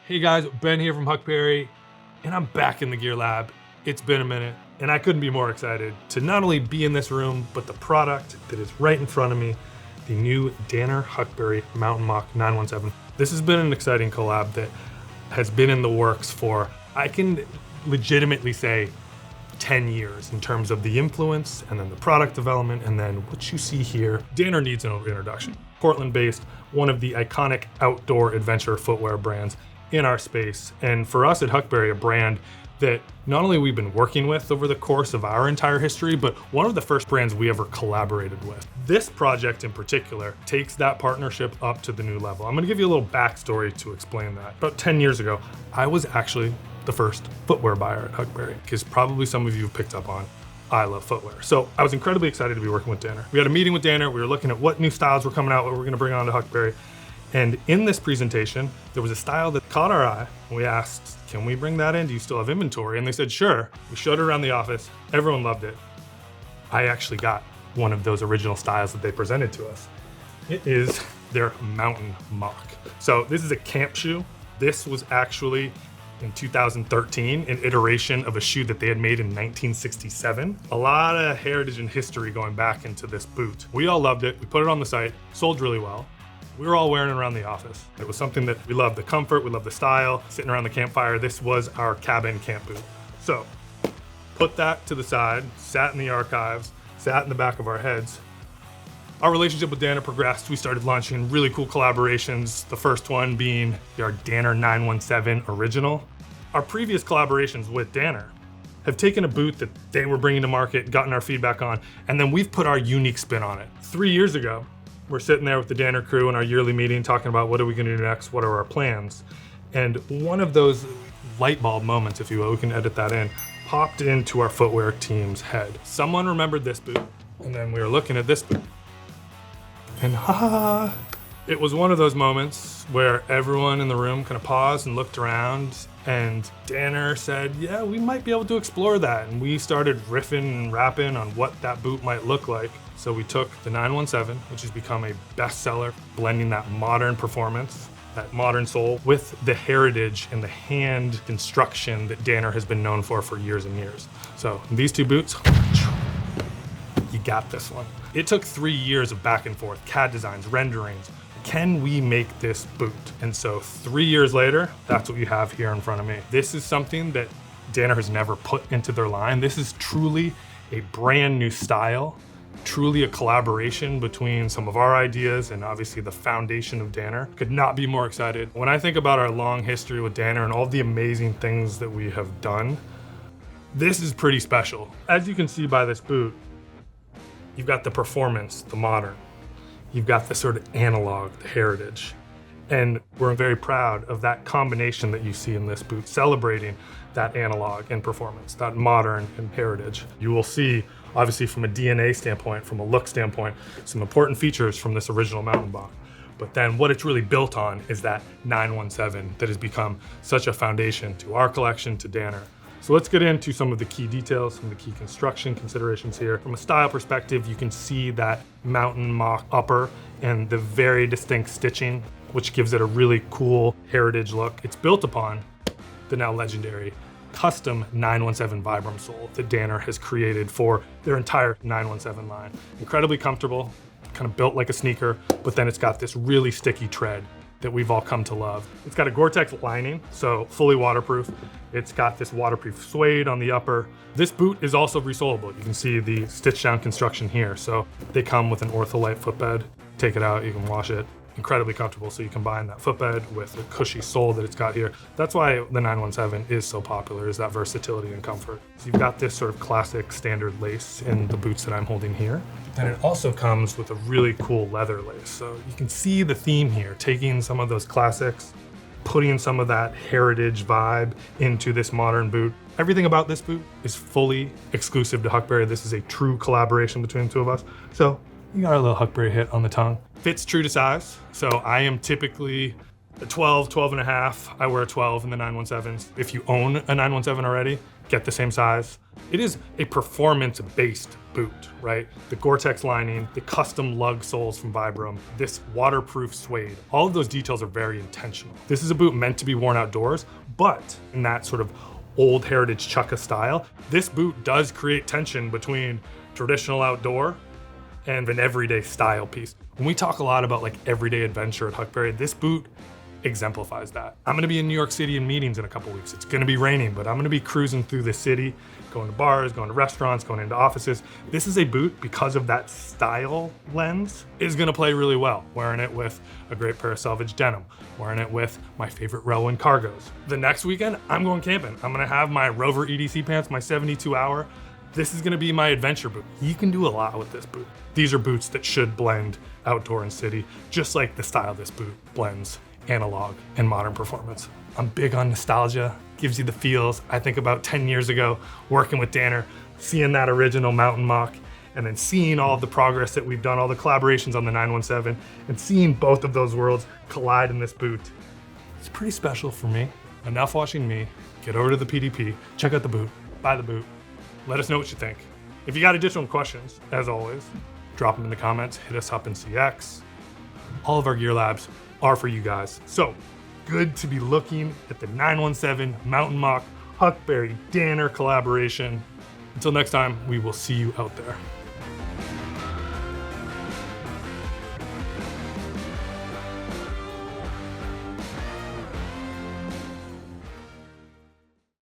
Hey guys, Ben here from Huckberry, and I'm back in the Gear Lab. It's been a minute, and I couldn't be more excited to not only be in this room, but the product that is right in front of me, the new Danner Mountain Moc 917. This has been an exciting collab that has been in the works for, I can legitimately say, 10 years in terms of the influence and then the product development and then what you see here. Danner needs an introduction. Portland-based, one of the iconic outdoor adventure footwear brands in our space. And for us at Huckberry, a brand that not only we've been working with over the course of our entire history, but one of the first brands we ever collaborated with. This project in particular takes that partnership up to the new level. I'm gonna give you a little backstory to explain that. About 10 years ago, I was actually the first footwear buyer at Huckberry, because probably some of you have picked up on I love footwear. So I was incredibly excited to be working with Danner. We had a meeting with Danner, we were looking at what new styles were coming out, what we're gonna bring on to Huckberry. And in this presentation, there was a style that caught our eye. And we asked, can we bring that in? Do you still have inventory? And they said, sure. We showed it around the office. Everyone loved it. I actually got one of those original styles that they presented to us. It is their Mountain Moc. So this is a camp shoe. This was actually in 2013, an iteration of a shoe that they had made in 1967. A lot of heritage and history going back into this boot. We all loved it. We put it on the site, sold really well. We were all wearing it around the office. It was something that we loved the comfort, we loved the style, sitting around the campfire. This was our cabin camp boot. So put that to the side, sat in the archives, sat in the back of our heads. Our relationship with Danner progressed. We started launching really cool collaborations. The first one being our Danner 917 original. Our previous collaborations with Danner have taken a boot that they were bringing to market, gotten our feedback on, and then we've put our unique spin on it. 3 years ago, we're sitting there with the Danner crew in our yearly meeting talking about what are we gonna do next, what are our plans. And one of those light bulb moments, if you will, we can edit that in, popped into our footwear team's head. Someone remembered this boot, and then we were looking at this boot. And it was one of those moments where everyone in the room kind of paused and looked around, and Danner said, yeah, we might be able to explore that. And we started riffing and rapping on what that boot might look like. So we took the 917, which has become a bestseller, blending that modern performance, that modern sole, with the heritage and the hand construction that Danner has been known for years and years. So these two boots, you got this one. It took 3 years of back and forth, CAD designs, renderings. Can we make this boot? And so 3 years later, that's what you have here in front of me. This is something that Danner has never put into their line. This is truly a brand new style, truly a collaboration between some of our ideas and obviously the foundation of Danner. Could not be more excited. When I think about our long history with Danner and all the amazing things that we have done, this is pretty special. As you can see by this boot, you've got the performance, the modern. You've got the sort of analog, the heritage. And we're very proud of that combination that you see in this boot, celebrating that analog and performance, that modern and heritage. You will see, obviously from a DNA standpoint, from a look standpoint, some important features from this original Mountain Moc. But then what it's really built on is that 917 that has become such a foundation to our collection, to Danner. So let's get into some of the key details, some of the key construction considerations here. From a style perspective, you can see that Mountain Moc upper and the very distinct stitching, which gives it a really cool heritage look. It's built upon the now legendary custom 917 Vibram sole that Danner has created for their entire 917 line. Incredibly comfortable, kind of built like a sneaker, but then it's got this really sticky tread that we've all come to love. It's got a GORE-TEX lining, so fully waterproof. It's got this waterproof suede on the upper. This boot is also resolable. You can see the stitch down construction here. So they come with an ortholite footbed. Take it out, you can wash it. Incredibly comfortable, so you combine that footbed with the cushy sole that it's got here. That's why the 917 is so popular, is that versatility and comfort. So you've got this sort of classic standard lace in the boots that I'm holding here. And it also comes with a really cool leather lace. So you can see the theme here, taking some of those classics, putting some of that heritage vibe into this modern boot. Everything about this boot is fully exclusive to Huckberry. This is a true collaboration between the two of us. So you got a little Huckberry hit on the tongue. Fits true to size. So I am typically A 12, 12 and a half. I wear a 12 in the 917s. If you own a 917 already, get the same size. It is a performance-based boot, right? The GORE-TEX lining, the custom lug soles from Vibram, this waterproof suede. All of those details are very intentional. This is a boot meant to be worn outdoors, but in that sort of old heritage chukka style, this boot does create tension between traditional outdoor and an everyday style piece. When we talk a lot about like everyday adventure at Huckberry, this boot exemplifies that. I'm gonna be in New York City in meetings in a couple weeks. It's gonna be raining, but I'm gonna be cruising through the city, going to bars, going to restaurants, going into offices. This is a boot, because of that style lens, is gonna play really well. Wearing it with a great pair of selvage denim, wearing it with my favorite Rowan cargos. The next weekend, I'm going camping. I'm gonna have my Rover EDC pants, my 72 hour. This is gonna be my adventure boot. You can do a lot with this boot. These are boots that should blend outdoor and city, just like the style of this boot blends analog and modern performance. I'm big on nostalgia, gives you the feels. I think about 10 years ago, working with Danner, seeing that original Mountain Moc, and then seeing all of the progress that we've done, all the collaborations on the 917, and seeing both of those worlds collide in this boot. It's pretty special for me. Enough watching me. Get over to the PDP, check out the boot, buy the boot. Let us know what you think. If you got additional questions, as always, drop them in the comments, hit us up in CX. All of our Gear Labs are for you guys. So good to be looking at the 917 Mountain Moc Huckberry Danner collaboration. Until next time, we will see you out there.